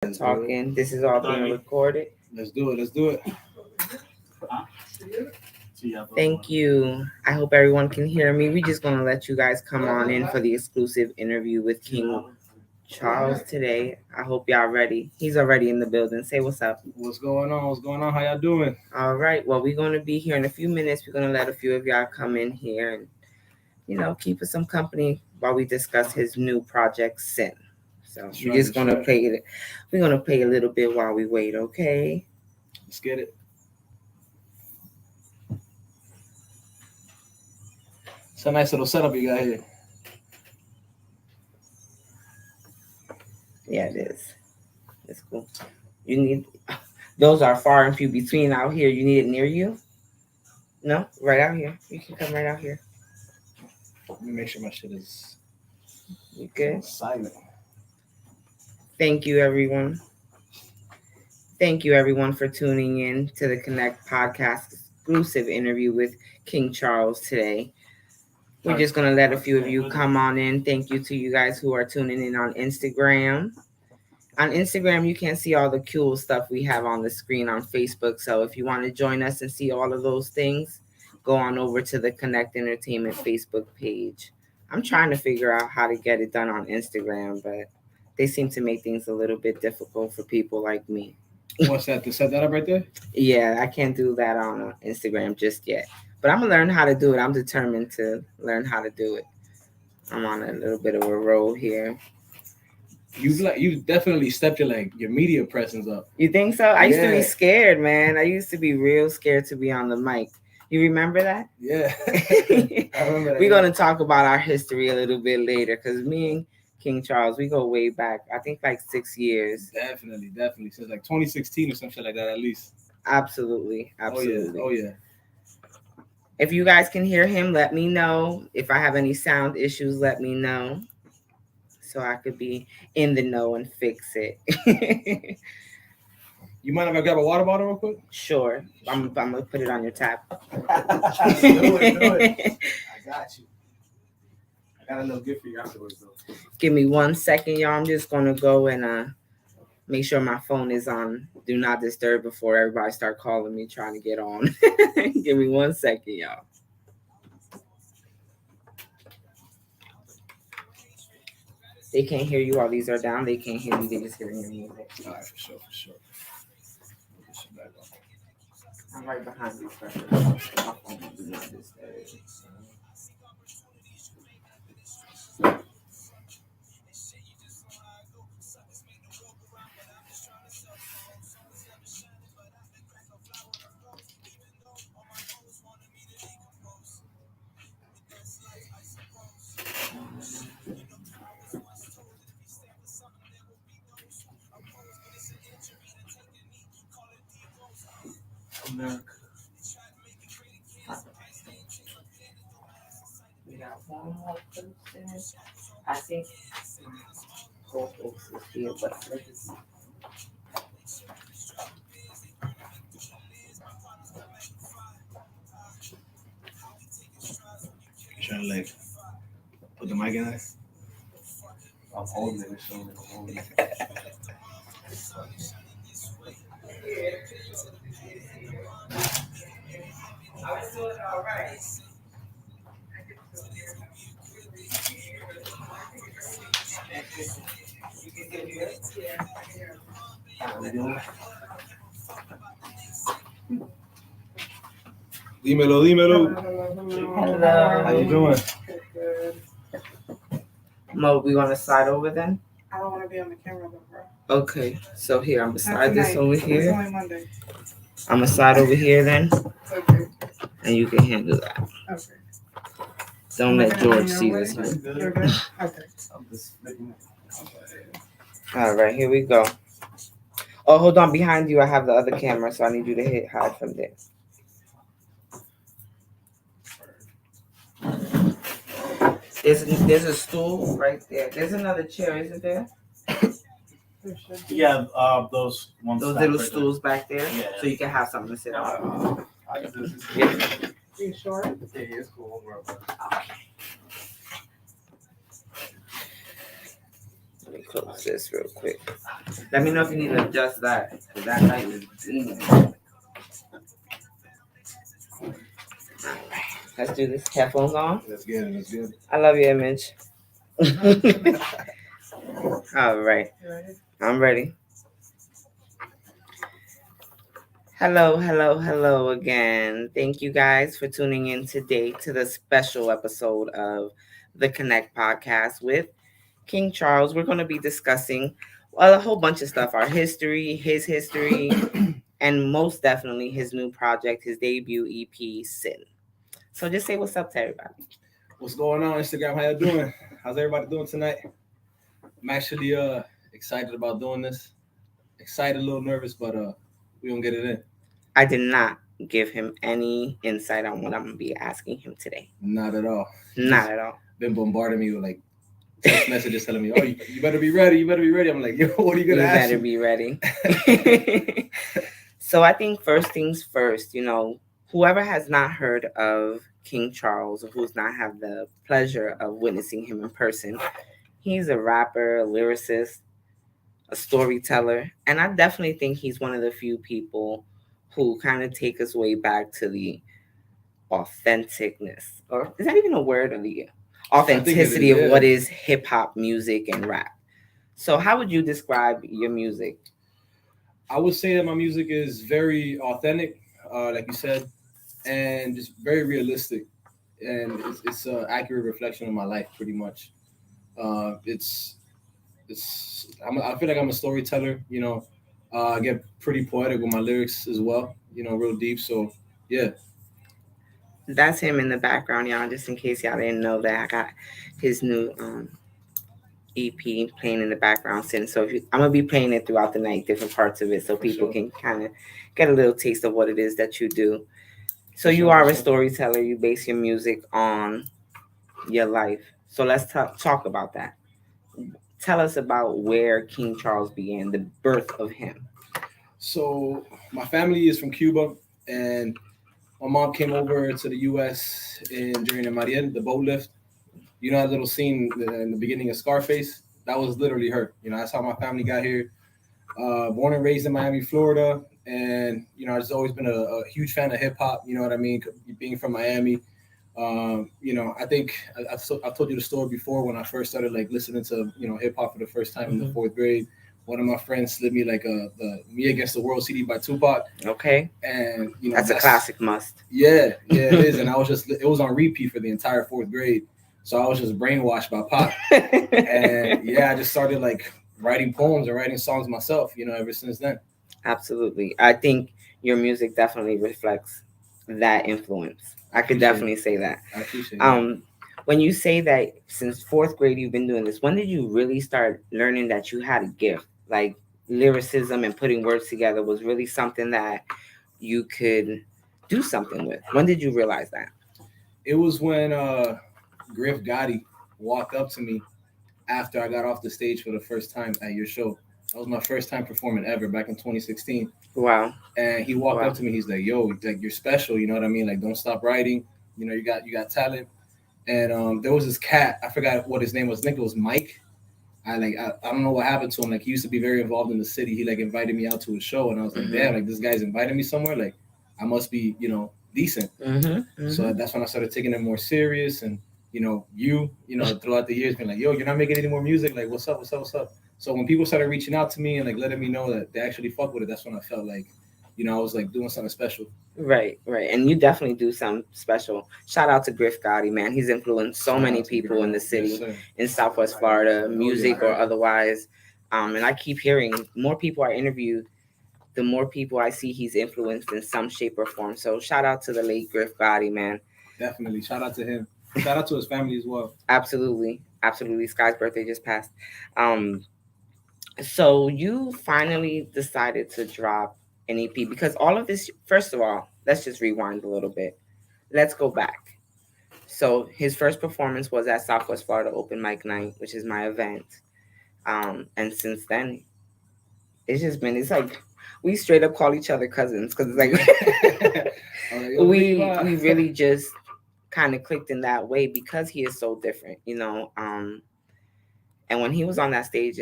Talking. This is all being recorded. Let's do it. Thank you. I hope everyone can hear me. We're just going to let you guys come on in for the exclusive interview with King Charles today. I hope y'all ready. He's already in the building. Say what's up. What's going on? How y'all doing? All right. Well, we're going to be here in a few minutes. We're going to let a few of y'all come in here and, keep us some company while we discuss his new project, Sin. So we're just going to play it. We're going to play a little bit while we wait, okay? Let's get it. It's a nice little setup you got here. Yeah, it is. It's cool. Those are far and few between out here. You need it near you? No? Right out here. You can come right out here. Let me make sure my shit is good. Silent. Thank you, everyone. Thank you, everyone, for tuning in to the Connect podcast exclusive interview with King Charles today. We're just going to let a few of you come on in. Thank you to you guys who are tuning in on Instagram. On Instagram, you can see all the cool stuff we have on the screen on Facebook. So if you want to join us and see all of those things, go on over to the Connect Entertainment Facebook page. I'm trying to figure out how to get it done on Instagram, but they seem to make things a little bit difficult for people like me. What's that? To set that up right there? Yeah, I can't do that on Instagram just yet. But I'm going to learn how to do it. I'm determined to learn how to do it. I'm on a little bit of a roll here. You definitely stepped your media presence up. You think so? I used to be scared, man. I used to be real scared to be on the mic. You remember that? Yeah. I remember that. We're going to talk about our history a little bit later because me and King Charles, we go way back. I think 6 years. Definitely. Since 2016 or some shit like that at least. Absolutely. Oh, yeah. If you guys can hear him, let me know. If I have any sound issues, let me know. So I could be in the know and fix it. You mind if I grab a water bottle real quick? Sure. I'm going to put it on your tap. Do it. I got you. I got a little gift for you afterwards, though. Give me 1 second, y'all. I'm just going to go and make sure my phone is on Do Not Disturb before everybody start calling me trying to get on. Give me 1 second, y'all. They can't hear you while these are down. They can't hear you. They just hearing your music. All right, for sure. I'm right behind you, pressure. My phone Do Not Disturb. America. We got one more person. I think co-host is here, but let's see. You trying to put the mic in there? I'm holding it. I was doing all right. You can still hear it? Yeah, I can hear it. How we doing? Dímelo. Hello. How you doing? Good. Mo, we want to slide over then? I don't want to be on the camera though, bro. Okay, so here, I'm Not beside this tonight. over It's here. only Monday. I'm going to slide over here then, Okay. and you can handle that. Okay. Don't let George see this here. You're good? Okay. I'm just making All right, here we go. Oh, hold on. Behind you, I have the other camera, so I need you to hit hide from there. There's a stool right there. There's another chair, isn't there? There should be. Yeah, those ones. Those back little right stools back there, Yeah. so you can have something to sit on. I can do this. Yeah. You sure? Yeah, it's cool. Let me close this real quick. Let me know if you need to adjust that. 'Cause that light is beaming. All right, let's do this. Headphones on. That's good. That's good. I love your image. All right, You ready? I'm ready. Hello again. Thank you guys for tuning in today to the special episode of the Connect podcast with King Charles. We're going to be discussing a whole bunch of stuff, our history, his history, and most definitely his new project, his debut EP, Sin. So just say what's up to everybody. What's going on, Instagram? How you doing? How's everybody doing tonight? I'm actually excited about doing this. Excited, a little nervous, but we gonna get it in. I did not give him any insight on what I'm going to be asking him today. Not at all. Not at all. Been bombarding me with like text messages telling me, "Oh, you better be ready. You better be ready." I'm like, "Yo, what are you gonna ask?" You better be ready. So I think first things first, whoever has not heard of King Charles, or who's not had the pleasure of witnessing him in person, he's a rapper, a lyricist, a storyteller, and I definitely think he's one of the few people who kind of take us way back to the authenticness, or is that even a word, or the authenticity of what is hip hop music and rap. So how would you describe your music? I would say that my music is very authentic, like you said, and just very realistic, and it's an accurate reflection of my life, pretty much. I feel like I'm a storyteller, I get pretty poetic with my lyrics as well, real deep. So yeah. That's him in the background, y'all. Just in case y'all didn't know that, I got his new EP playing in the background. So I'm gonna be playing it throughout the night, different parts of it, so people can kind of get a little taste of what it is that you do. So you are a storyteller. You base your music on your life. So let's talk about that. Tell us about where King Charles began, the birth of him. So my family is from Cuba, and my mom came over to the U.S. during the Mariel, the boat lift. You know that little scene in the beginning of Scarface? That was literally her. That's how my family got here. Born and raised in Miami, Florida, and I've just always been a huge fan of hip hop. You know what I mean? Being from Miami. I think I've told you the story before when I first started like listening to hip hop for the first time in the fourth grade. One of my friends slid me like the Me Against the World CD by Tupac. Okay. And that's a classic must. Yeah, it is. And it was on repeat for the entire fourth grade. So I was just brainwashed by Pop. And I just started like writing poems and writing songs myself, ever since then. Absolutely. I think your music definitely reflects that influence. I could definitely say that. I appreciate that. When you say that since fourth grade you've been doing this, when did you really start learning that you had a gift? Like lyricism and putting words together was really something that you could do something with. When did you realize that? It was when Griff Gotti walked up to me after I got off the stage for the first time at your show. That was my first time performing ever back in 2016. Wow. And he walked up to me. He's like, "Yo, like you're special. You know what I mean? Like, don't stop writing. You got talent." And there was this cat. I forgot what his name was. I think it was Mike. I don't know what happened to him. Like, he used to be very involved in the city. He like invited me out to a show, and I was like, "Damn, like this guy's invited me somewhere. Like, I must be, decent." So that's when I started taking it more serious. And throughout the years, been like, "Yo, you're not making any more music. Like, what's up? So when people started reaching out to me and like letting me know that they actually fuck with it, that's when I felt like, I was like doing something special. Right. And you definitely do something special. Shout out to Griff Gotti, man. He's influenced so many people in the city, in Southwest Florida, music or otherwise. And I keep hearing more people I interviewed, the more people I see he's influenced in some shape or form. So shout out to the late Griff Gotti, man. Definitely. Shout out to him. Shout out to his family as well. Absolutely. Sky's birthday just passed. So you finally decided to drop an EP because all of this, first of all, let's just rewind a little bit. Let's go back. So his first performance was at Southwest Florida Open Mic Night, which is my event. And since then, it's like we straight up call each other cousins because it's like we really just kind of clicked in that way because he is so different, And when he was on that stage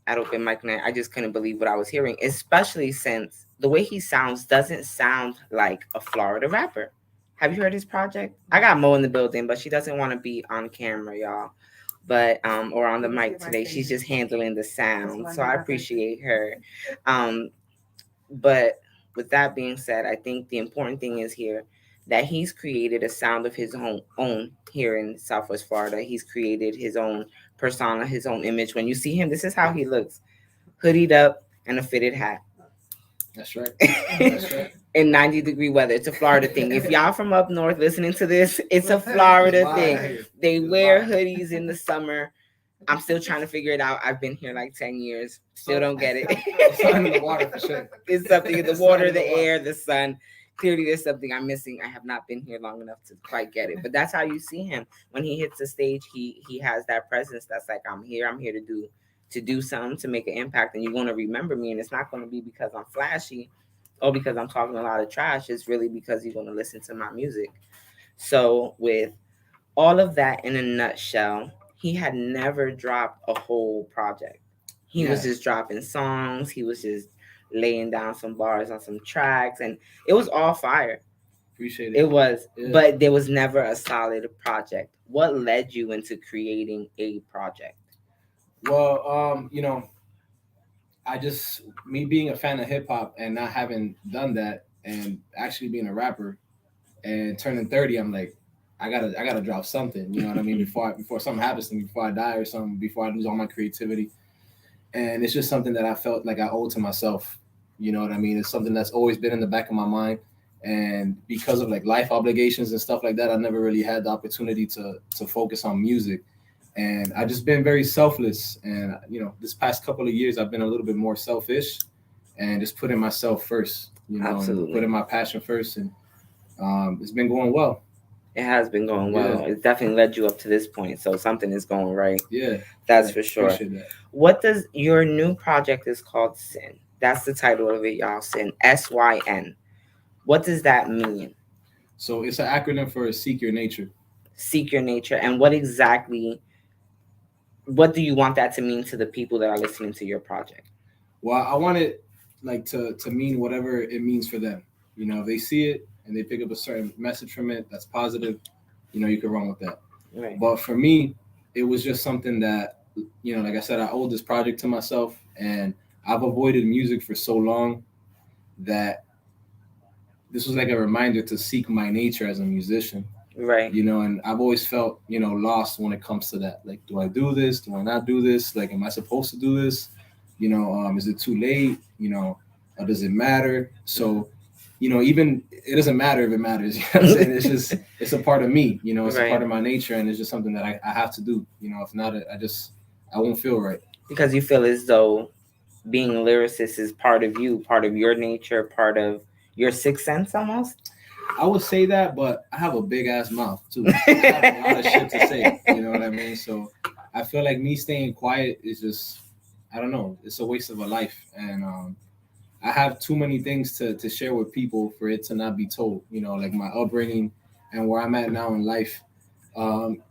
at open mic night, I just couldn't believe what I was hearing, especially since the way he sounds doesn't sound like a Florida rapper. Have you heard his project? I got Mo in the building, but she doesn't want to be on camera, y'all. But or on the mic today. She's just handling the sound. So I appreciate her. But with that being said, I think the important thing is here that he's created a sound of his own here in Southwest Florida. He's created his own persona, his own image. When you see him, this is how he looks: hoodied up and a fitted hat. That's right. That's right. In 90-degree weather. It's a Florida thing. If y'all from up north listening to this, it's a Florida thing. They wear hoodies in the summer. I'm still trying to figure it out. I've been here like 10 years. Still don't get it. It's something in the water for sure. It's something in the water, the air, the sun. Clearly there's something I'm missing. I have not been here long enough to quite get it. But that's how you see him. When he hits the stage, he has that presence that's like, I'm here to do something, to make an impact, and you're going to remember me. And it's not going to be because I'm flashy or because I'm talking a lot of trash. It's really because you're going to listen to my music. So with all of that in a nutshell, he had never dropped a whole project. He was just dropping songs. He was just laying down some bars on some tracks, and it was all fire. Appreciate it. It was, but there was never a solid project. What led you into creating a project? Well, me being a fan of hip hop and not having done that, and actually being a rapper and turning 30, I'm like, I gotta drop something. You know what I mean? Before something happens to me, before I die or something, before I lose all my creativity. And it's just something that I felt like I owed to myself. You know what I mean? It's something that's always been in the back of my mind. And because of like life obligations and stuff like that, I never really had the opportunity to focus on music. And I just been very selfless. And, this past couple of years, I've been a little bit more selfish and just putting myself first, and putting my passion first. And it's been going well. It has been going well. Yeah. It definitely led you up to this point. So something is going right. Yeah. That's for sure. That. What does your new project is called? SYN. That's the title of it, y'all. SYN. SYN. What does that mean? So it's an acronym for Seek Your Nature. Seek Your Nature. And what do you want that to mean to the people that are listening to your project? Well, I want it like to mean whatever it means for them. If they see it and they pick up a certain message from it that's positive, you can run with that. Right. But for me, it was just something that, like I said, I owed this project to myself, and I've avoided music for so long that this was like a reminder to seek my nature as a musician. Right. And I've always felt, lost when it comes to that. Like, do I do this? Do I not do this? Like, am I supposed to do this? Is it too late? Or does it matter? So, even it doesn't matter if it matters. You know what I'm saying? It's a part of me, it's a part of my nature, and it's just something that I have to do. If not, I won't feel right. Because you feel as though being a lyricist is part of you, part of your nature, part of your sixth sense almost? I would say that, but I have a big ass mouth too. I have a lot of shit to say. You know what I mean? So I feel like me staying quiet is just, I don't know, it's a waste of a life. And I have too many things to share with people for it to not be told, like my upbringing and where I'm at now in life.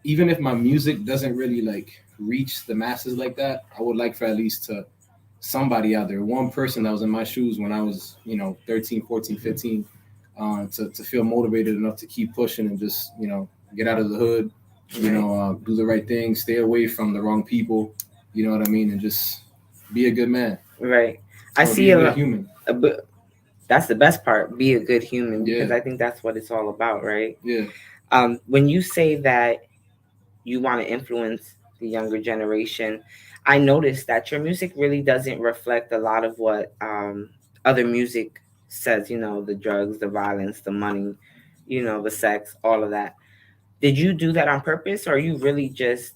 Even if my music doesn't really like reach the masses like that, I would like for at least to somebody out there, one person that was in my shoes when I was, 13, 14, 15, to feel motivated enough to keep pushing and just, get out of the hood, do the right thing, stay away from the wrong people, you know what I mean? And just be a good man. Right. I see a human. That's the best part. Be a good human, because I think that's what it's all about, right? Yeah. When you say that you want to influence the younger generation, I noticed that your music really doesn't reflect a lot of what other music says, the drugs, the violence, the money, the sex, all of that. Did you do that on purpose, or are you really just,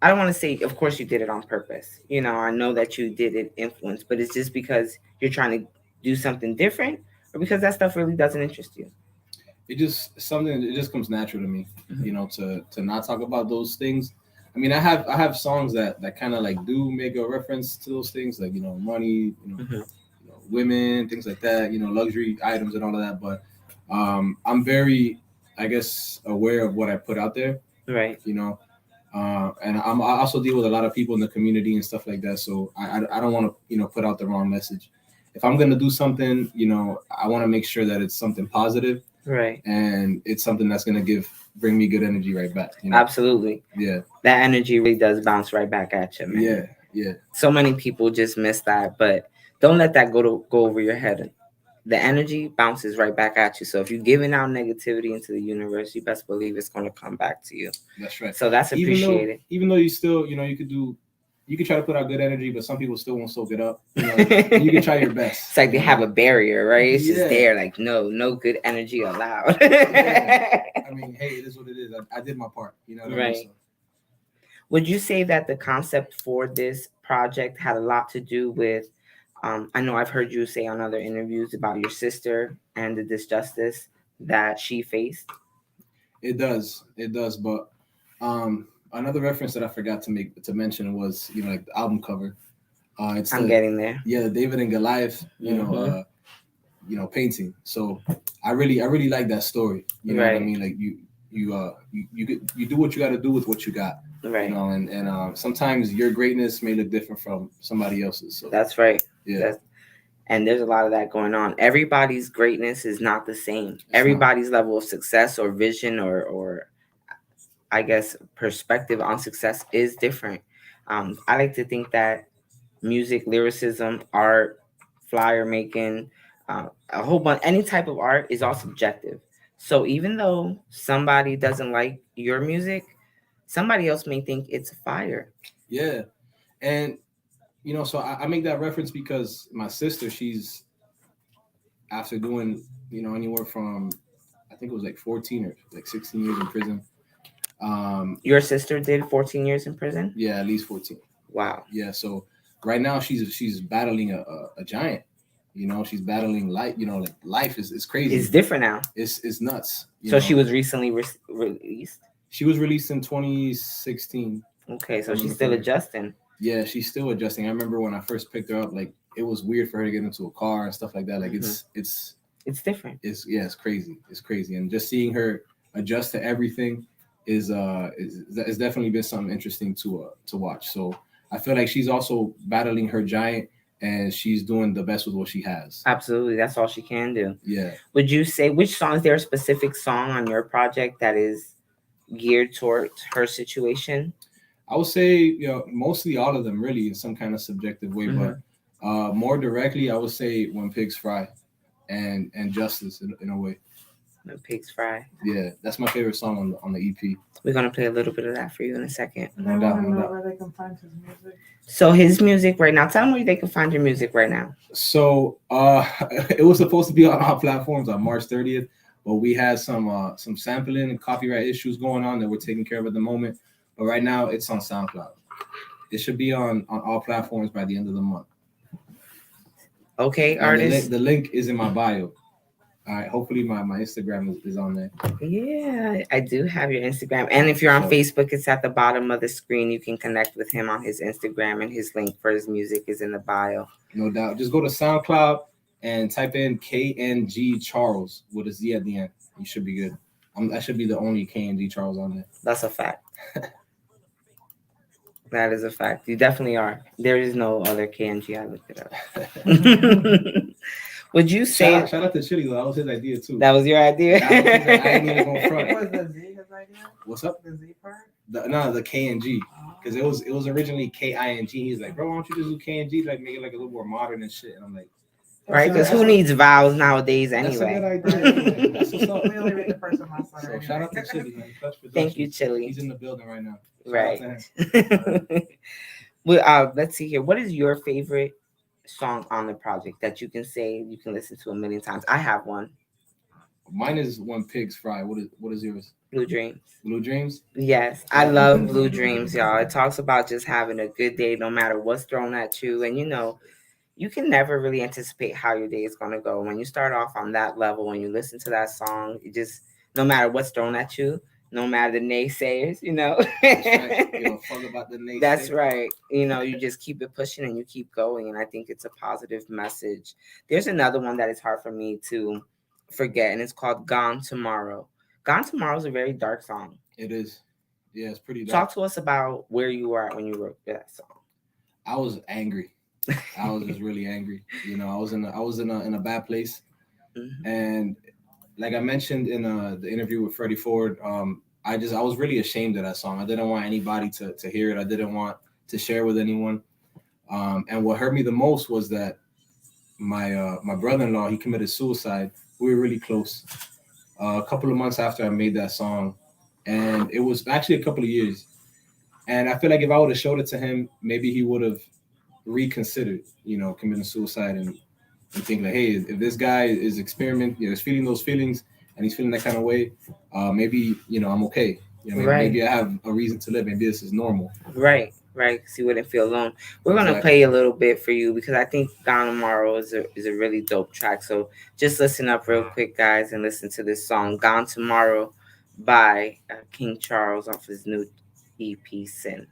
I don't want to say, of course you did it on purpose. I know that you did it influence, but it's just because you're trying to do something different, or because that stuff really doesn't interest you? It just comes natural to me, to not talk about those things. I mean, I have songs that kind of like do make a reference to those things, like, money, women, things like that, luxury items and all of that. But I'm very, I guess, aware of what I put out there. Right. And I also deal with a lot of people in the community and stuff like that. So I don't want to put out the wrong message. If I'm gonna do something, I want to make sure that it's something positive, right, and it's something that's gonna bring me good energy right back. Absolutely. Yeah. That energy really does bounce right back at you, man. Yeah. Yeah. So many people just miss that, but don't let that go over your head. The energy bounces right back at you. So if you're giving out negativity into the universe, you best believe it's going to come back to you. That's right. So that's appreciated. Even though you still, you could try to put out good energy, but some people still won't soak it up. You can try your best. It's like they have a barrier, right? It's just there, like no good energy allowed. Yeah. I mean, hey, it is what it is. I did my part. What right. I mean? So. Would you say that the concept for this project had a lot to do with? I know I've heard you say on other interviews about your sister and the disjustice that she faced. It does, but another reference that I forgot to mention was like the album cover. I'm getting there. Yeah, the David and Goliath, painting. So I really like that story. You know what I mean? Like you do what you got to do with what you got. Right. And sometimes your greatness may look different from somebody else's. So that's right. Yeah. And there's a lot of that going on. Everybody's greatness is not the same. Everybody's level of success or vision or I guess perspective on success is different. I like to think that music, lyricism, art, flyer making, a whole bunch, any type of art is all subjective. So even though somebody doesn't like your music, somebody else may think it's fire. Yeah. And so I make that reference because my sister, she's after doing, anywhere from, I think it was like 14 or like 16 years in prison. Your sister did 14 years in prison? Yeah, at least 14. Wow. Yeah. So right now she's battling a giant. She's battling life. Like life is crazy. It's different now. It's nuts. So she was recently released? She was released in 2016. Okay, so she's still adjusting. Yeah, she's still adjusting. I remember when I first picked her up, like it was weird for her to get into a car and stuff like that. Like it's different. It's crazy. It's crazy. And just seeing her adjust to everything is definitely been something interesting to watch. So I feel like she's also battling her giant and she's doing the best with what she has. Absolutely. That's all she can do. Yeah. Would you say which song, is there a specific song on your project that is geared towards her situation? I would say, mostly all of them really in some kind of subjective way, but more directly, I would say When Pigs Fry and Justice in a way. When Pigs Fry. Yeah, that's my favorite song on the EP. We're going to play a little bit of that for you in a second. They want to know where they can find his music. So his music right now, tell them where they can find your music right now. So it was supposed to be on our platforms on March 30th, but we had some sampling and copyright issues going on that we're taking care of at the moment. But right now it's on SoundCloud. It should be on all platforms by the end of the month. Okay, artists. The link is in my bio. All right, hopefully my Instagram is on there. Yeah, I do have your Instagram. And if you're on Facebook, it's at the bottom of the screen. You can connect with him on his Instagram, and his link for his music is in the bio. No doubt. Just go to SoundCloud and type in KNG Charles with a Z at the end. You should be good. I should be the only KNG Charles on there. That's a fact. That is a fact. You definitely are. There is no other KNG. I looked it up. Would you say... Shout out to Chili, though. That was his idea, too. That was your idea? I didn't even go front. Was the Z his idea? What's up? The Z part? The KNG. Because it was originally KING. He's like, bro, why don't you just do KNG? Like, make it like a little more modern and shit. And I'm like... Right? Because who needs vowels nowadays anyway? That's a good idea. That's what's up. We only read the first one. So shout out to Chili, man. Thank you, Chili. He's in the building right now. Right. Well, let's see here. What is your favorite song on the project that you can say you can listen to a million times? I have one. Mine is When Pigs Fry. What is yours? Blue Dreams. Blue Dreams? Yes, I love Blue Dreams, y'all. It talks about just having a good day no matter what's thrown at you. And you can never really anticipate how your day is going to go. When you start off on that level, when you listen to that song, it just, no matter what's thrown at you, no matter the naysayers, That's right. You don't fuck about the naysayers. That's right. You just keep it pushing and you keep going. And I think it's a positive message. There's another one that is hard for me to forget, and it's called Gone Tomorrow. Gone Tomorrow is a very dark song. It is. Yeah, it's pretty Talk dark. to us about where you were at when you wrote that song. I was angry. I was just really angry. You know, I was in a bad place, Mhm. and like I mentioned in the interview with Freddie Ford, I was really ashamed of that song. I didn't want anybody to hear it. I didn't want to share with anyone. And what hurt me the most was that my brother-in-law, he committed suicide. We were really close. A couple of months after I made that song, and it was actually a couple of years. And I feel like if I would have showed it to him, maybe he would have reconsidered, committing suicide and think like, hey, if this guy is is feeling those feelings and he's feeling that kind of way, maybe I'm okay. Right. Maybe I have a reason to live. Maybe this is normal. Right, because you wouldn't feel alone. We're gonna Exactly. play a little bit for you because I think Gone Tomorrow is a really dope track. So just listen up real quick, guys, and listen to this song, Gone Tomorrow by King Charles off his new EP, Sin.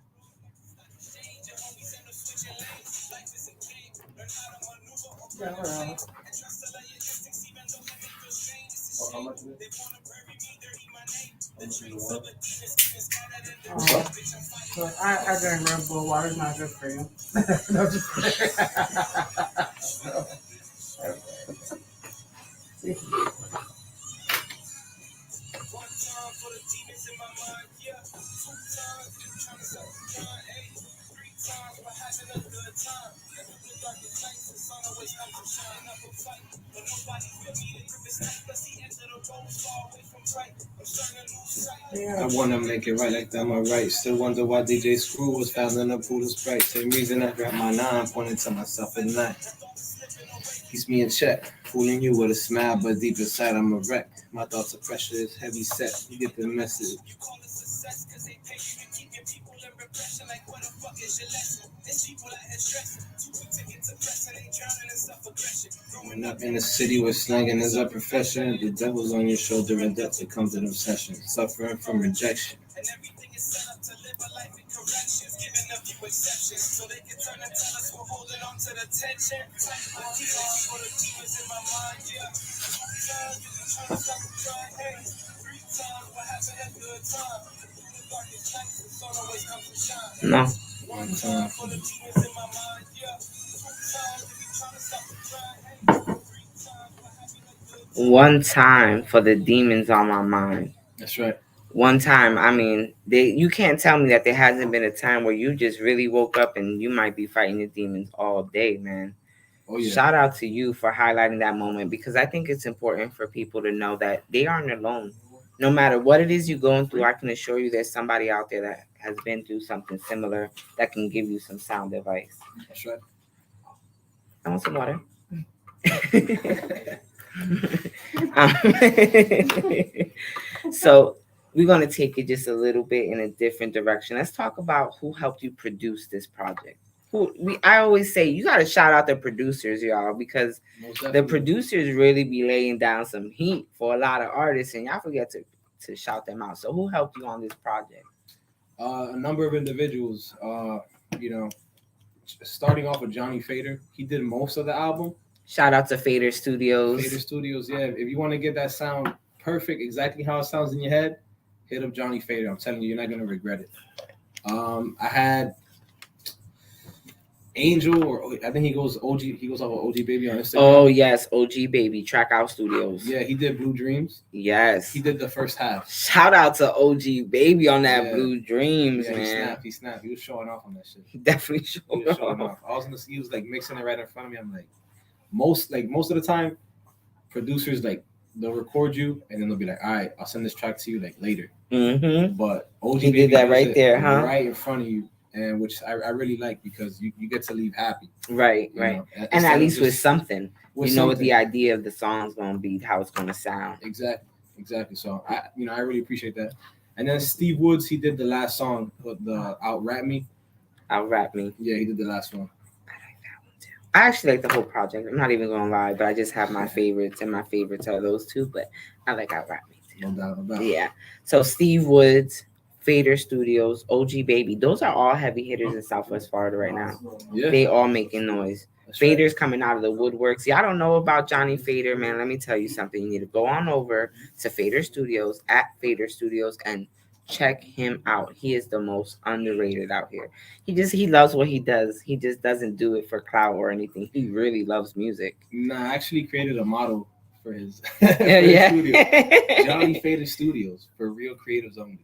Yeah, well. Oh, how much is it? How much is the water? So I drink Red Bull. Water's not good for you. No, just I wanna make it right like that, my right. Still wonder why DJ Screw was found in a pool of Sprite. Same reason I grabbed my nine, pointing to myself at night. Keeps me in check, fooling you with a smile, but deep inside I'm a wreck. My thoughts of pressure is heavy set. You get the message. Growing up in a city where slanging is a profession, the devil's on your shoulder and death becomes an obsession. Suffering from rejection. No. One time. One time for the demons on my mind. That's right. One time, I mean, you can't tell me that there hasn't been a time where you just really woke up and you might be fighting the demons all day, man. Oh yeah. Shout out to you for highlighting that moment because I think it's important for people to know that they aren't alone. No matter what it is you're going through, I can assure you there's somebody out there that has been through something similar that can give you some sound advice. That's right. I want some water. So we're going to take it just a little bit in a different direction. Let's talk about who helped you produce this project. I always say you got to shout out the producers, y'all, because the producers really be laying down some heat for a lot of artists, and y'all forget to shout them out. So who helped you on this project? A number of individuals. Starting off with Johnny Fader, he did most of the album. Shout out to Fader Studios. Fader Studios, yeah. If you want to get that sound perfect, exactly how it sounds in your head, hit up Johnny Fader. I'm telling you, you're not gonna regret it. I had Angel, or I think he goes OG. He goes off of OG Baby on Instagram. Oh yes, OG Baby, Track Out Studios. Yeah, he did Blue Dreams. Yes, he did the first half. Shout out to OG Baby on that Blue Dreams, man. He snapped. He was showing off on that shit. He definitely showing off. He was like mixing it right in front of me. I'm like, most of the time, producers like they'll record you and then they'll be like, all right, I'll send this track to you like later. Mm-hmm. But OG he did that right there, huh? Right in front of you. And which I really like because you get to leave happy. Right. And at least with something. What the idea of the song's gonna be, how it's gonna sound. Exactly. So I really appreciate that. And then Steve Woods, he did the last song, the Out Rap Me. Yeah, he did the last one. I like that one too. I actually like the whole project. I'm not even gonna lie, but I just have my favorites, and my favorites are those two. But I like Out Rap Me too. No doubt about it. Yeah. So Steve Woods, Fader Studios, OG Baby. Those are all heavy hitters in Southwest Florida right now. Yeah. They all making noise. That's Fader's right. coming out of the woodwork. See, I don't know about Johnny Fader, man. Let me tell you something. You need to go on over to Fader Studios, at Fader Studios, and Check him out. He is the most underrated out here. He loves what he does. He just doesn't do it for clout or anything. He really loves music. Nah, I actually created a model for his, Yeah. studio. Johnny Fader Studios for real creatives only.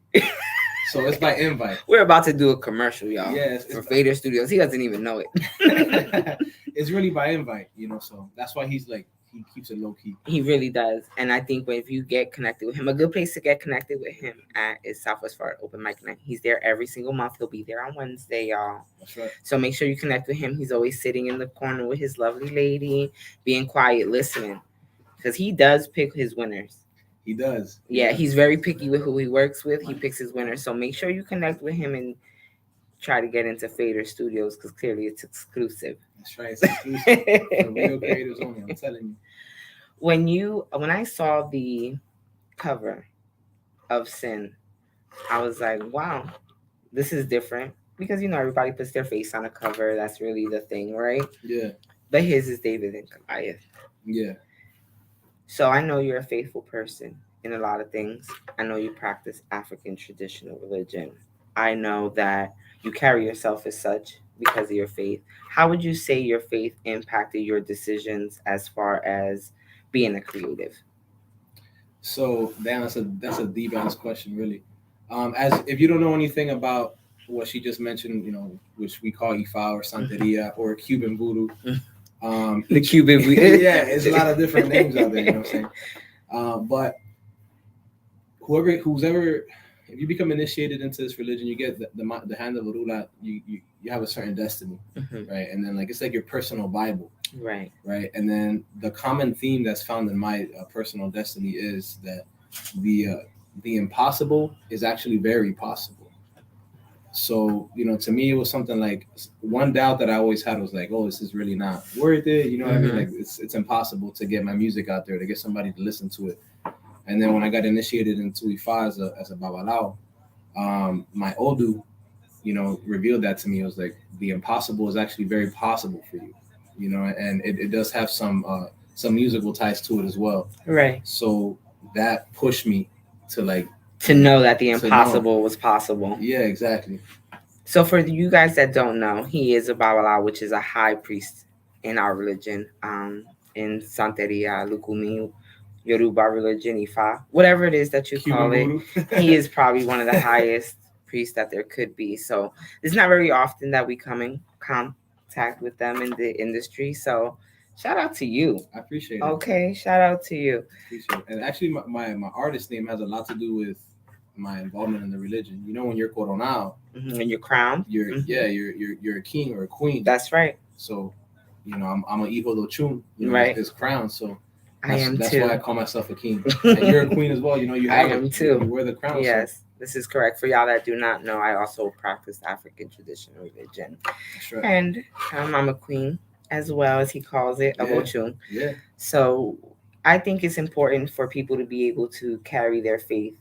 So it's by invite. We're about to do a commercial, y'all. Yes, For Fader Studios. He doesn't even know it. It's really by invite, so that's why he's like he keeps it low key. He really does. And I think if you get connected with him, a good place to get connected with him at is Southwest Florida Open Mic Night. He's there every single month. He'll be there on Wednesday, y'all. That's right. So make sure you connect with him. He's always sitting in the corner with his lovely lady, being quiet, listening. Because he does pick his winners. He does. Yeah, he's very picky with who he works with. He picks his winners. So make sure you connect with him and try to get into Fader Studios because clearly it's exclusive. That's right. It's exclusive for real creatives only. I'm telling you. When I saw the cover of Sin, I was like, wow, this is different. Because everybody puts their face on a cover. That's really the thing, right? Yeah. But his is David and Goliath. Yeah. So I know you're a faithful person in a lot of things. I know you practice African traditional religion. I know that you carry yourself as such because of your faith. How would you say your faith impacted your decisions as far as being a creative? So that's a deep ass question, really. As if you don't know anything about what she just mentioned, which we call Ifa or Santeria or Cuban voodoo. The Cuban voodoo. Yeah, it's a lot of different names out there, you know what I'm saying? But who's ever, if you become initiated into this religion, you get the hand of Orula, you have a certain destiny, right? And then it's like your personal Bible. Right. And then the common theme that's found in my personal destiny is that the impossible is actually very possible. So, to me, it was something like one doubt that I always had was like, oh, this is really not worth it. You know what I mean? Like it's impossible to get my music out there, to get somebody to listen to it. And then when I got initiated into Ifa as a Babalao, my Odu, revealed that to me. It was like, the impossible is actually very possible for you, and it does have some musical ties to it as well. Right. So that pushed me to know that the impossible was possible. Yeah, exactly. So for you guys that don't know, he is a Babala, which is a high priest in our religion, in Santeria, Lukumi, Yoruba religion, Ifa, whatever it is that you call it. He is probably one of the highest priests that there could be. So it's not very often that we come in contact with them in the industry. So shout out to you. I appreciate it. Okay, shout out to you. Appreciate it. And actually, my artist name has a lot to do with my involvement in the religion. When you're coronado, and you're crowned, you're a king or a queen. That's right. So, I'm a hijo de Ochun, right? His crown. So that's why I call myself a king. And you're a queen as well. You have I am too. You wear the crown. Yes, so. This is correct. For y'all that do not know, I also practice African traditional religion. That's right. And I'm a queen as well, as he calls it, of Ochun. Yeah. So I think it's important for people to be able to carry their faith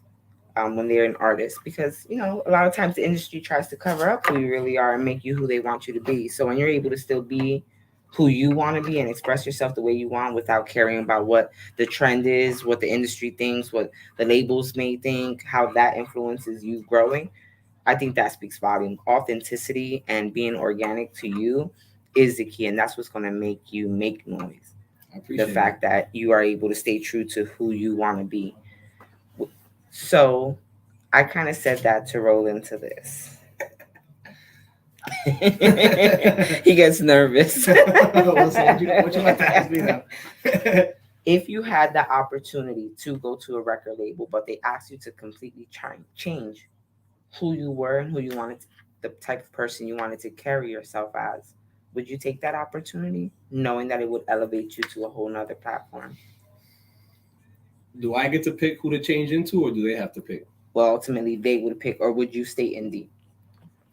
when they're an artist, because a lot of times the industry tries to cover up who you really are and make you who they want you to be. So when you're able to still be who you want to be and express yourself the way you want without caring about what the trend is, what the industry thinks, what the labels may think, how that influences you growing, I think that speaks volume. Authenticity and being organic to you is the key, and that's what's going to make you make noise. I appreciate the fact that you are able to stay true to who you want to be. So I kind of said that to roll into this. He gets nervous. What you like to ask me now? If you had the opportunity to go to a record label, but they asked you to completely change who you were and who you wanted, the type of person you wanted to carry yourself as, would you take that opportunity, knowing that it would elevate you to a whole nother platform? Do I get to pick who to change into, or do they have to pick? Well, ultimately, they would pick, or would you stay indie?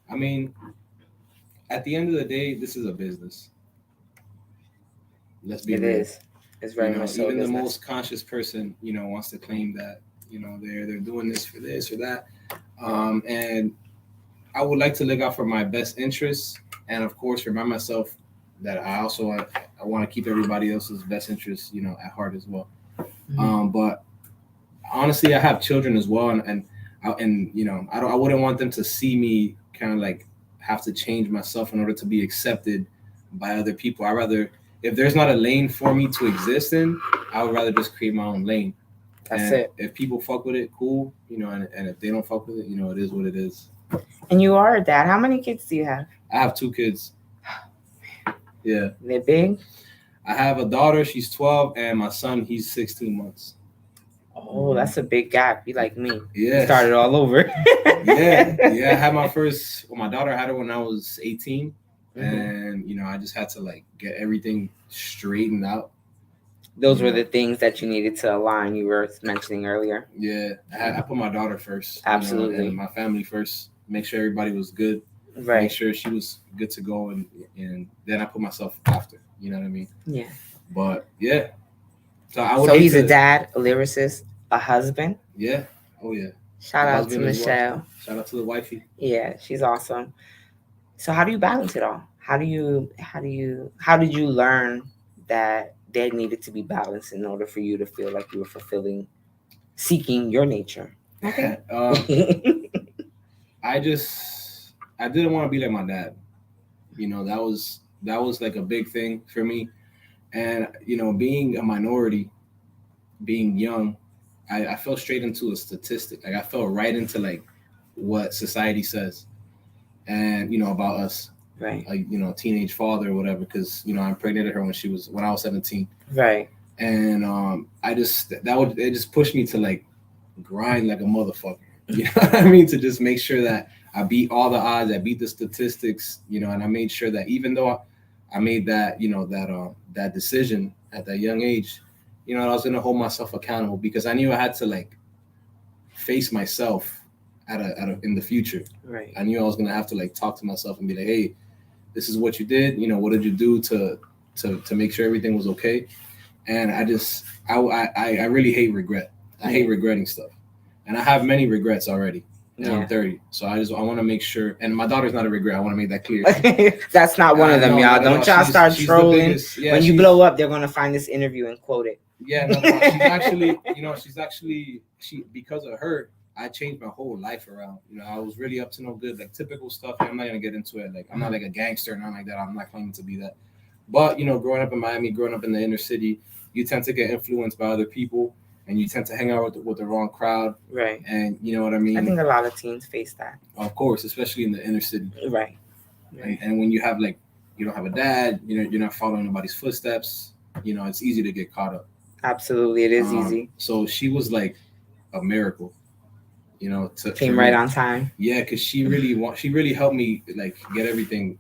I mean, at the end of the day, this is a business. Let's be real. It is. It's very much so. Even the most conscious person, wants to claim that, they're doing this for this or that. And I would like to look out for my best interests, and of course, remind myself that I want to keep everybody else's best interests, at heart as well. Mm-hmm. But honestly, I have children as well, and And I wouldn't want them to see me kind of like have to change myself in order to be accepted by other people. I rather, if there's not a lane for me to exist in, I would rather just create my own lane. That's and it. If people fuck with it, cool. And if they don't fuck with it, it is what it is. And you are a dad. How many kids do you have? I have 2 kids. Yeah. They're big? I have a daughter, she's 12, and my son, he's 16 months. Oh, that's a big gap. You like me. Yeah. Started all over. Yeah. I had my daughter had her when I was 18. And, I just had to like get everything straightened out. Those were the things that you needed to align, you were mentioning earlier. Yeah. I put my daughter first. Absolutely. And my family first. Make sure everybody was good. Right. Make sure she was good to go. And then I put myself after. You know what I mean? Yeah. But, yeah. So he's a dad, a lyricist, a husband. Yeah. Oh, yeah. Shout out to Michelle. Well. Shout out to the wifey. Yeah, she's awesome. So how do you balance it all? How did you learn that there needed to be balance in order for you to feel like you were seeking your nature? Okay. I didn't want to be like my dad. That was like a big thing for me. And, being a minority, being young, I fell straight into a statistic. Like I fell right into like what society says and, about us. Right. Like, teenage father or whatever, because, I impregnated her when I was 17. Right. And it just pushed me to like grind like a motherfucker. You know what I mean? To just make sure that I beat all the odds, I beat the statistics, and I made sure that even though I made that, that decision at that young age, I was gonna hold myself accountable because I knew I had to like face myself in the future. Right. I knew I was gonna have to like talk to myself and be like, hey, this is what you did. What did you do to make sure everything was okay? And I really hate regret. I hate regretting stuff, and I have many regrets already. And I'm 30, so I want to make sure. And my daughter's not a regret. I want to make that clear. That's not one of them, y'all. Don't y'all start trolling. When you blow up, they're gonna find this interview and quote it. Yeah, no, she's actually, because of her, I changed my whole life around. I was really up to no good, like typical stuff. I'm not gonna get into it. Like I'm not like a gangster, nothing like that. I'm not claiming to be that. But growing up in Miami, growing up in the inner city, you tend to get influenced by other people. And you tend to hang out with the wrong crowd. Right. And you know what I mean? I think a lot of teens face that. Of course, especially in the inner city. Right. And when you have you don't have a dad, you're not following nobody's footsteps, it's easy to get caught up. Absolutely. It is easy. So she was like a miracle, Came right on time. Yeah. Cause she really helped me like get everything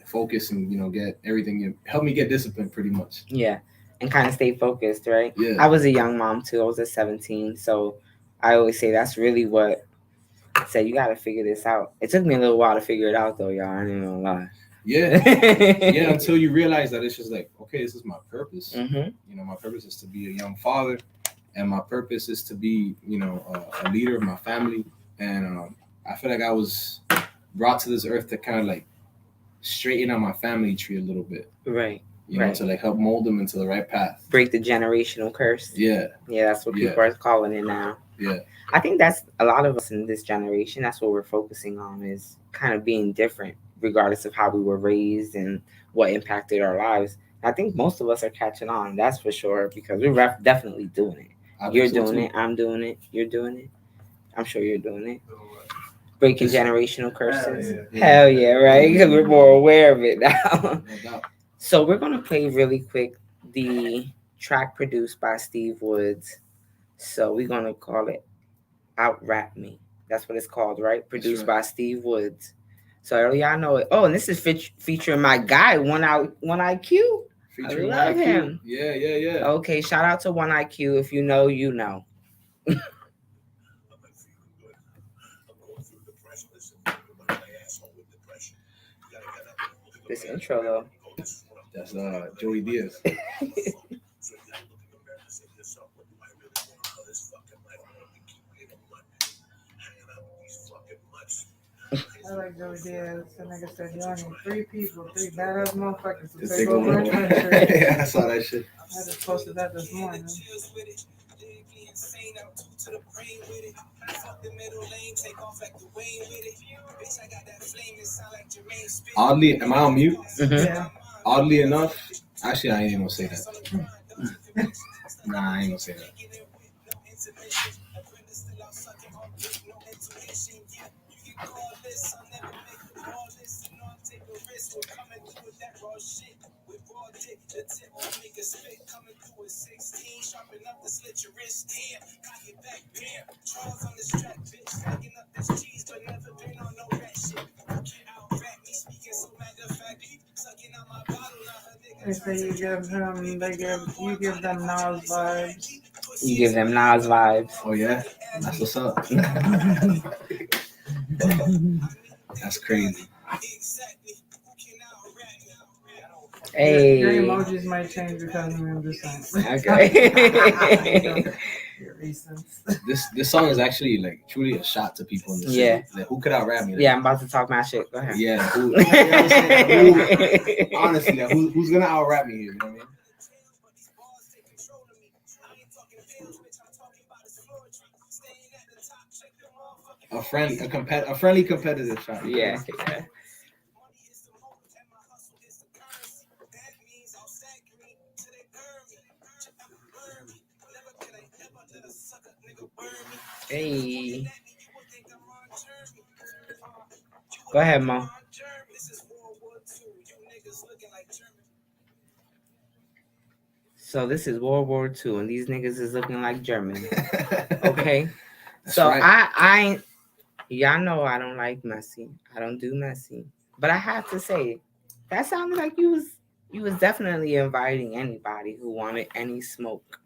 focused and, get everything, helped me get disciplined pretty much. Yeah. And kind of stay focused, right? Yeah. I was a young mom too. I was at 17. So I always say that's really what I said. You got to figure this out. It took me a little while to figure it out though, y'all. I ain't even gonna lie. Yeah. Yeah. Until you realize that it's just like, okay, this is my purpose. Mm-hmm. My purpose is to be a young father, and my purpose is to be, a leader of my family. And I feel like I was brought to this earth to kind of like straighten out my family tree a little bit. Right. To like help mold them into the right path. Break the generational curse. Yeah. Yeah, that's what people are calling it now. Yeah. I think that's a lot of us in this generation. That's what we're focusing on, is kind of being different, regardless of how we were raised and what impacted our lives. I think most of us are catching on. That's for sure, because we're definitely doing it. You're doing it. I'm doing it. You're doing it. I'm sure you're doing it. Breaking generational curses. Hell yeah, right? Because we're more aware of it now. No doubt. So we're going to play really quick the track produced by Steve Woods. So we're going to call it Out Rap Me. That's what it's called, right? Produced by Steve Woods. So y'all know it. Oh, and this is featuring my guy, One IQ. Featuring I love IQ. him. Yeah. Okay, shout out to One IQ. If you know, you know. This intro, though. That's Joey Diaz. I like Joey Diaz. That nigga said you only need 3 people, 3 badass motherfuckers to Just take over a country. Yeah, I saw that shit. I just posted that this morning. Oddly, am I on mute? Mhm. Yeah. Oddly enough, actually, I ain't gonna say that. Nah, I ain't gonna say that. They say you give him, you give them Nas vibes. You give them Nas vibes. Oh yeah, that's what's up. That's crazy. Hey. Your emojis might change because I'm just saying. Okay. Your reasons. This song is actually like truly a shot to people in the city. Yeah. Like, who could out rap me? Like, Yeah, I'm about to talk my shit. Go ahead. Yeah. Who, you know what I'm saying? Who, honestly, like, who's gonna out rap me here? You know what I mean? A friendly competitive shot. you know? Yeah. Hey. Go ahead, Mo. So this is World War II, and these niggas is looking like Germany. Okay. That's So right. I ain't. Y'all know I don't like messy. I don't do messy. But I have to say, that sounded like you was definitely inviting anybody who wanted any smoke.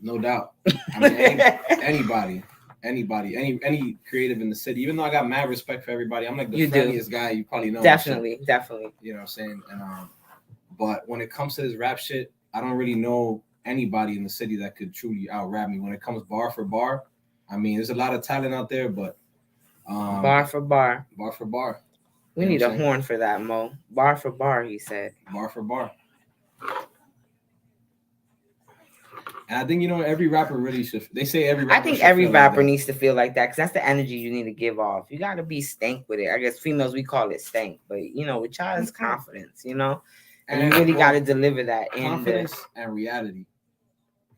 No doubt. I mean, anybody, any creative in the city. Even though I got mad respect for everybody, I'm like the You do. friendliest guy you probably know. Definitely. You know what I'm saying? And but when it comes to this rap shit, I don't really know anybody in the city that could truly out rap me. When it comes bar for bar, I mean, there's a lot of talent out there, but Bar for bar. bar for bar. We You know need what a I'm saying? horn for that, Mo. Bar for bar, he said. Bar for bar. And I think, you know, every rapper really should. They say every rapper I think should every feel rapper like needs to feel like that because that's the energy you need to give off. You got to be stank with it. I guess females, we call it stank. But, you know, with y'all, it's confidence, you know? And you really got to deliver that. Confidence and reality.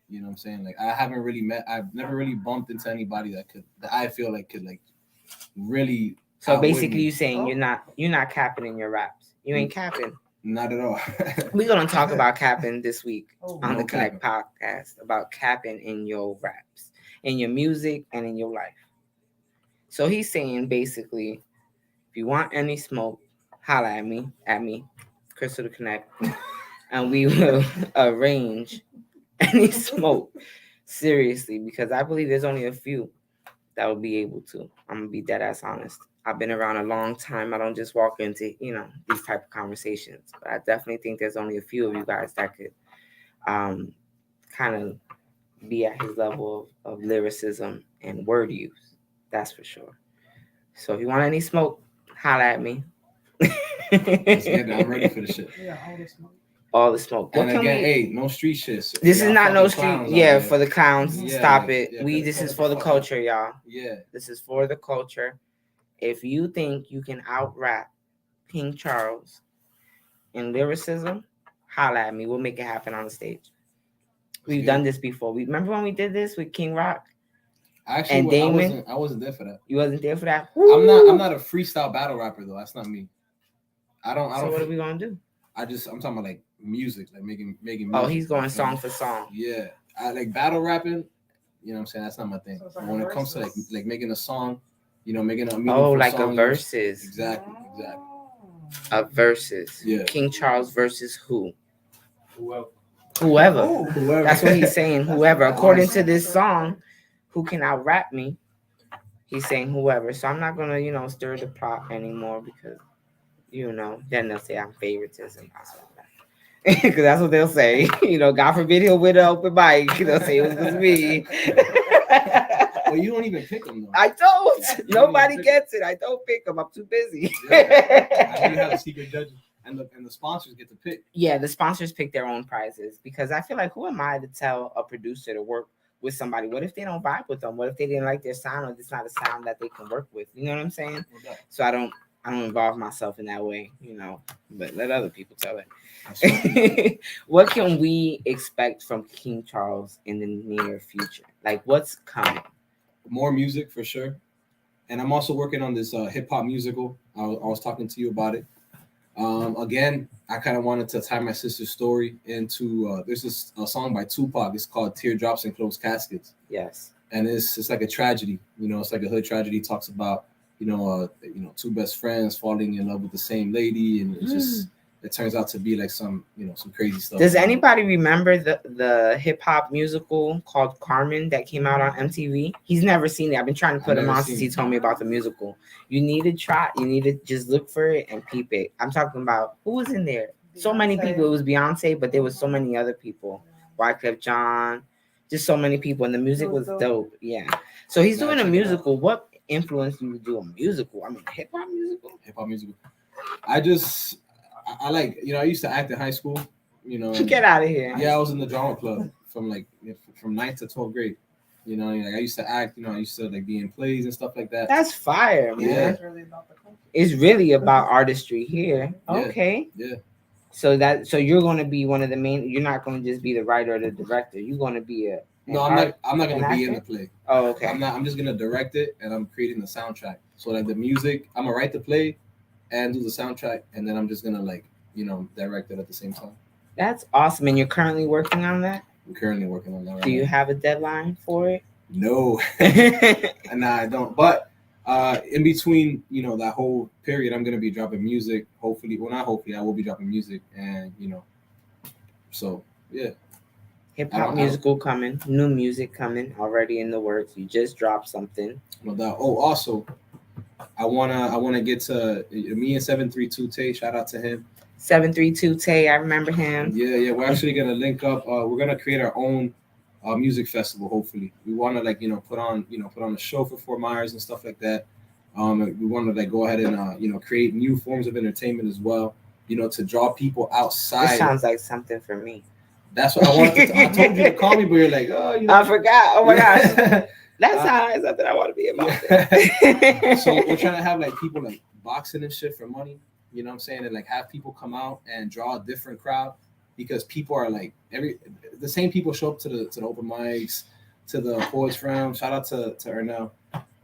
You know what I'm saying? Like, I've never really bumped into anybody that I feel like could, like, really. So basically, you saying you're not capping in your raps. You ain't capping. Not at all. We're gonna talk about capping this week on the No Connect podcast about capping in your raps, in your music, and in your life. So he's saying basically, if you want any smoke, holla at me, Crystal to Connect, and we will arrange any smoke. Seriously, because I believe there's only a few that will be able to. I'm gonna be dead ass honest. I've been around a long time. I don't just walk into, you know, these type of conversations. But I definitely think there's only a few of you guys that could kind of be at his level of lyricism and word use. That's for sure. So if you want any smoke, holla at me. Let's get it. I'm ready for the shit. Yeah, all the smoke. All the smoke. And again, hey, no street shit. So this is not no fucking street. clowns out Yeah, there. for the clowns. Yeah, Stop like, it. yeah, This is for the culture, y'all. Yeah. This is for the culture. If you think you can out rap King Charles in lyricism, holla at me. We'll make it happen on the stage. We've done this before. Remember when we did this with King Rock? Actually, and Damon? I wasn't there for that. You wasn't there for that? I'm not a freestyle battle rapper though. That's not me. I don't. So what are we gonna do? I'm talking about like music, like making music. Oh, he's going song for song. Yeah, I like battle rapping. You know what I'm saying? That's not my thing. So when it comes to like making a song, you know, making a like song, a versus. Exactly. A versus. Yeah. King Charles versus who? Whoever. Whoever. That's what he's saying. Whoever. According to this song, who can out rap me? He's saying whoever. So I'm not gonna, you know, stir the pot anymore because, you know, then they'll say I'm favoritism. Because that's what they'll say. You know, God forbid he'll win an open mic. They'll say it was me. Well, you don't even pick them though. I don't. Nobody gets it. I don't pick them. I'm too busy. Yeah. I know you have a secret judges, and the sponsors get to pick. Yeah, the sponsors pick their own prizes because I feel like who am I to tell a producer to work with somebody? What if they don't vibe with them? What if they didn't like their sound, or it's not a sound that they can work with? You know what I'm saying? No doubt. So I don't involve myself in that way, you know, but let other people tell it. That's right. What can we expect from King Charles in the near future? Like, what's coming? More music for sure. And I'm also working on this hip hop musical. I was talking to you about it. Again, I kind of wanted to tie my sister's story into there's this a song by Tupac. It's called Teardrops and Closed Caskets. Yes. And it's like a tragedy. You know, it's like a hood tragedy. It talks about, two best friends falling in love with the same lady, and it turns out to be like some crazy stuff. Does anybody remember the hip hop musical called Carmen that came out on MTV? He's never seen it. I've been trying to put him on since he told me about the musical. You need to try. You need to just look for it and peep it. I'm talking about who was in there. So many people. It was Beyonce, but there was so many other people. Wyclef Jean, just so many people, and the music was dope. Yeah. So he's doing a musical. What influenced you to do a musical? I mean, hip hop musical. Hip hop musical. I like, I used to act in high school, Get out of here. Yeah, I was in the drama club from 9th to 12th grade. I used to act, I used to like be in plays and stuff like that. That's fire, man. Yeah. It's really about artistry here. Okay. Yeah. So you're going to be one of the main. You're not going to just be the writer or the director. You're going to be No, I'm not going to be in the play. Oh, okay. I'm just going to direct it, and I'm creating the soundtrack. So like the music, I'm going to write the play and do the soundtrack, and then I'm just going to direct it at the same time. That's awesome. And you're currently working on that? I'm currently working on that right now. Do you have a deadline for it? No. Nah, I don't. But in between, that whole period, I'm going to be dropping music. Hopefully, well, not hopefully, I will be dropping music. And, so, yeah. Hip-hop musical coming. New music coming. Already in the works. You just dropped something. No doubt. Oh, also, I wanna get to me and 732 Tay. Shout out to him. 732 Tay, I remember him. Yeah. We're actually gonna link up. We're gonna create our own music festival. Hopefully, we want to put on a show for Fort Myers and stuff like that. We want to go ahead and create new forms of entertainment as well. To draw people outside. This sounds like something for me. That's what I wanted. I told you to call me, but you're like, oh, I forgot. Oh my gosh. That's something I want to be about. Yeah. So we're trying to have people boxing and shit for money. You know what I'm saying? And have people come out and draw a different crowd, because people are the same people show up to the open mics, to the Poets Forum. Shout out to Ernell.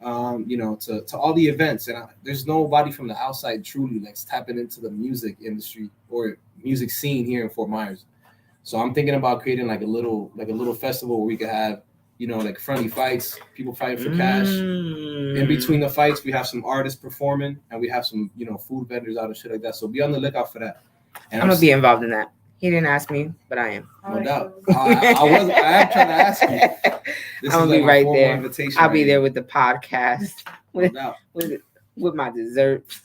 To all the events, and there's nobody from the outside truly tapping into the music industry or music scene here in Fort Myers. So I'm thinking about creating a little festival where we could have friendly fights, people fighting for cash. In between the fights, we have some artists performing, and we have some food vendors out and shit like that. So be on the lookout for that. And I'm gonna be involved in that. He didn't ask me, but I am. No doubt. I am trying to ask you. I'm gonna be right there. I'll be there with the podcast, with my desserts.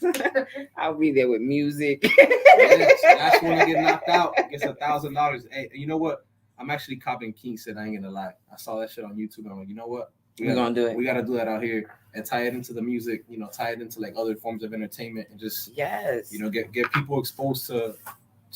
I'll be there with music. Yes, last one to get knocked out gets $1,000. Hey, you know what? I'm actually copying King said. I ain't gonna lie. I saw that shit on YouTube. And I'm like, you know what? We're gonna do it. We gotta do that out here and tie it into the music. Tie it into other forms of entertainment, and just get people exposed to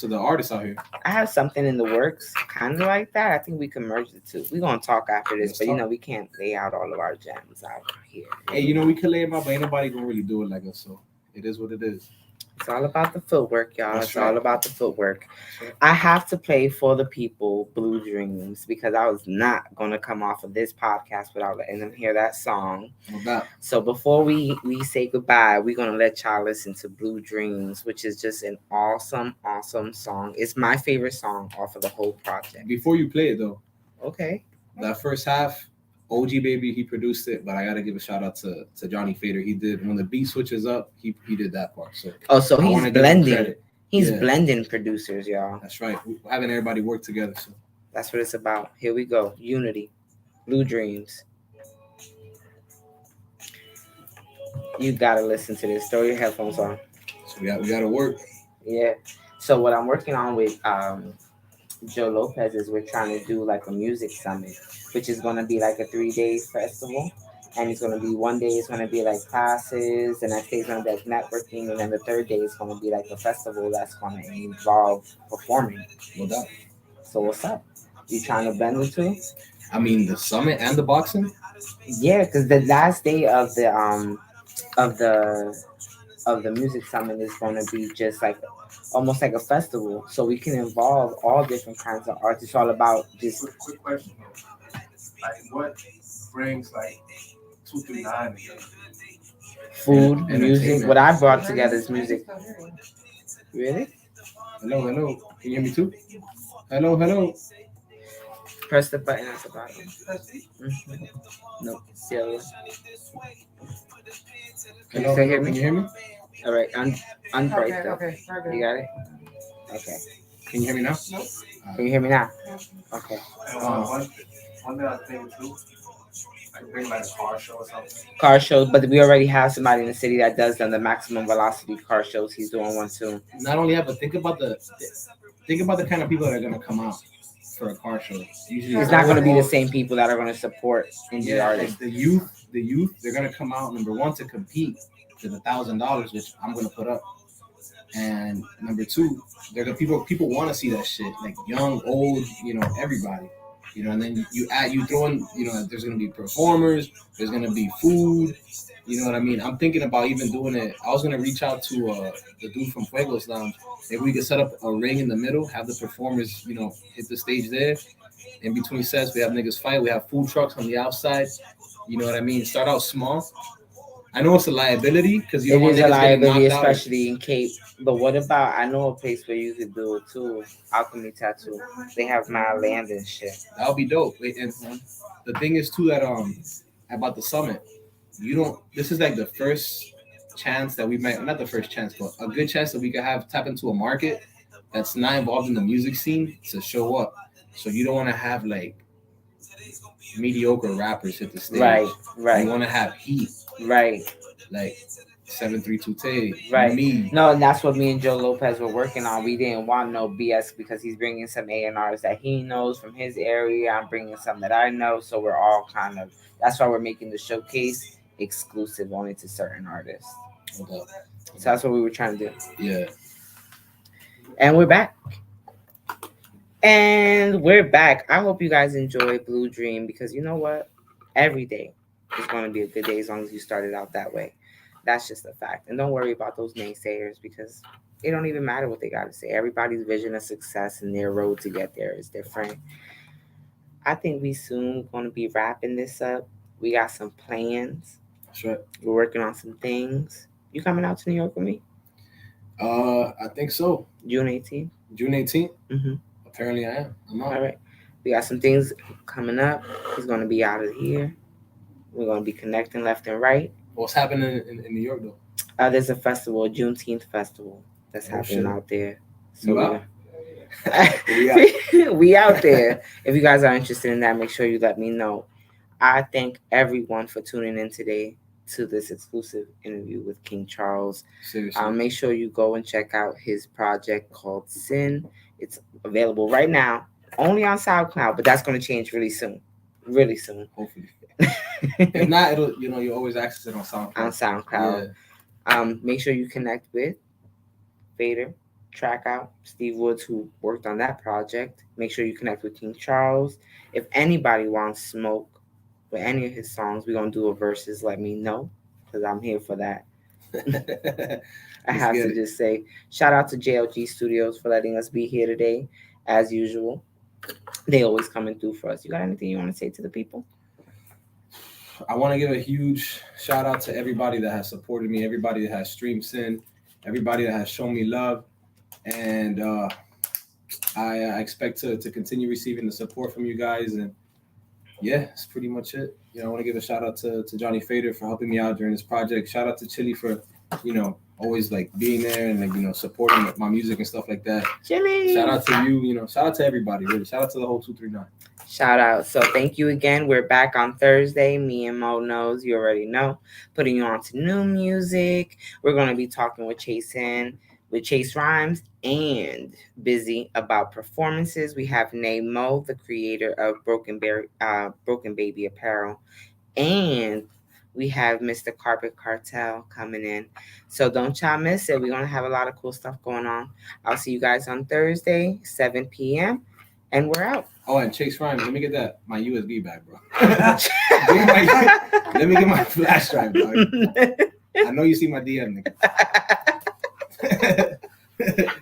the artists out here. I have something in the works, kind of like that. I think we can merge the two. We're gonna talk after this, but we can't lay out all of our gems out here. Hey, we can lay them out, but ain't nobody gonna really do it like us. So it is what it is. It's all about the footwork, y'all. That's it's right. all about the footwork. Right. I have to play for the people Blue Dreams, because I was not going to come off of this podcast without letting them hear that song. No doubt. So before we say goodbye, we're going to let y'all listen to Blue Dreams, which is just an awesome, awesome song. It's my favorite song off of the whole project. Before you play it, though. Okay. That first half, OG Baby, he produced it, but I gotta give a shout out to Johnny Fader. He did, when the beat switches up, he did that part. So he's blending. He's blending producers, y'all. That's right. We're having everybody work together. So that's what it's about. Here we go. Unity. Blue Dreams. You gotta listen to this. Throw your headphones on. So we gotta work. Yeah. So what I'm working on with Joe Lopez is we're trying to do a music summit, which is going to be a 3-day festival. And it's going to be one day it's going to be classes, the next day is going to be networking, and then the third day is going to be a festival that's going to involve performing. No doubt. So what's up? You trying to blend the two? I mean, the summit and the boxing. Yeah, because the last day of the of the music summit is going to be just like almost like a festival, so we can involve all different kinds of artists. It's all about just Quick question though. Like, what brings like 239 together? food, music. What Entertainment. I brought together is music. Really? Hello, hello. Can you hear me too? Hello, hello. Press the button at the bottom. Mhm. Nope. The other one. Can you Hello, still hello. hear Can me? you hear me? All right. Unbreak Okay, that. okay, You got it. Okay. Can you hear me now? Nope. Can you hear me now? Okay. And one thing I think too, like bring like a car show or something. Car shows, but we already have somebody in the city that does them. The maximum velocity car shows. He's doing one too. Not only that, but think about the kind of people that are gonna come out for a car show. Usually, It's not going to be the all- same people that are going to support indie Yeah, like artists. the youth, they're gonna come out number one to compete for the $1,000, which I'm gonna put up, and number two, they're gonna people want to see that shit, like young, old, everybody, and then you throw in, there's gonna be performers, there's gonna be food, you know what I mean. I'm thinking about even doing it. I was gonna reach out to the dude from Fuegos Lounge. Maybe we could set up a ring in the middle, have the performers, hit the stage there. In between sets, we have niggas fight. We have food trucks on the outside. You know what I mean? Start out small. I know it's a liability because you It don't want is a niggas getting liability, knocked out. especially in Cape. But what about? I know a place where you could do it too. Alchemy Tattoo. They have my land and shit. That would be dope. And the thing is too that about the summit, you don't. This is like the first chance that we might, not the first chance, but a good chance that we could have tap into a market that's not involved in the music scene to show up. So you don't want to have like mediocre rappers hit the stage. Right, You right, want to have heat, right, like 732 Tay, right. me. No, and that's what me and Joe Lopez were working on. We didn't want no BS because he's bringing some A&Rs that he knows from his area. I'm bringing some that I know. So we're all kind of, that's why we're making the showcase exclusive only to certain artists. Hold up. So that's what we were trying to do. Yeah. And we're back. And we're back. I hope you guys enjoy Blue Dream because you know what? Every day is going to be a good day as long as you started out that way. That's just a fact. And don't worry about those naysayers because it don't even matter what they got to say. Everybody's vision of success and their road to get there is different. I think we soon going to be wrapping this up. We got some plans. That's right. We're working on some things. You coming out to New York with me? I think so. June 18th? June 18th. Mm-hmm. Apparently, I am. I'm out. All right. We got some things coming up. He's going to be out of here. We're going to be connecting left and right. What's happening in New York though? There's a festival, a Juneteenth festival that's happening shit. out there. You out? We out there. If you guys are interested in that, make sure you let me know. I thank everyone for tuning in today to this exclusive interview with King Charles. Seriously. Make sure you go and check out his project called Sin. It's available right now, only on SoundCloud, but that's going to change really soon. Really soon. Hopefully. If not, it'll you always access it on SoundCloud. On SoundCloud. Yeah. Make sure you connect with Vader, Track Out, Steve Woods, who worked on that project. Make sure you connect with King Charles. If anybody wants smoke with any of his songs, we're going to do a verses. Let me know because I'm here for that. I have to just say, shout out to JLG Studios for letting us be here today. As usual, they always coming through for us. You got anything you want to say to the people? I want to give a huge shout out to everybody that has supported me, everybody that has streamed Sin, everybody that has shown me love, and I expect to continue receiving the support from you guys. And yeah, that's pretty much it. I want to give a shout out to Johnny Fader for helping me out during this project. Shout out to Chili for always like being there and like supporting my music and stuff like that. Chili. Shout out to you. Shout out to everybody. Really, shout out to the whole 239. Shout out. So thank you again. We're back on Thursday. Me and Mo knows. You already know. Putting you on to new music. We're going to be talking with Chase Rhymes and Busy about performances. We have Nay Mo, the creator of Broken Baby Apparel. And we have Mr. Carpet Cartel coming in. So don't y'all miss it. We're going to have a lot of cool stuff going on. I'll see you guys on Thursday, 7 p.m. And we're out. Oh, and Chase Ryan, let me get my USB back, bro. Let me get my flash drive, dog. I know you see my DM, nigga.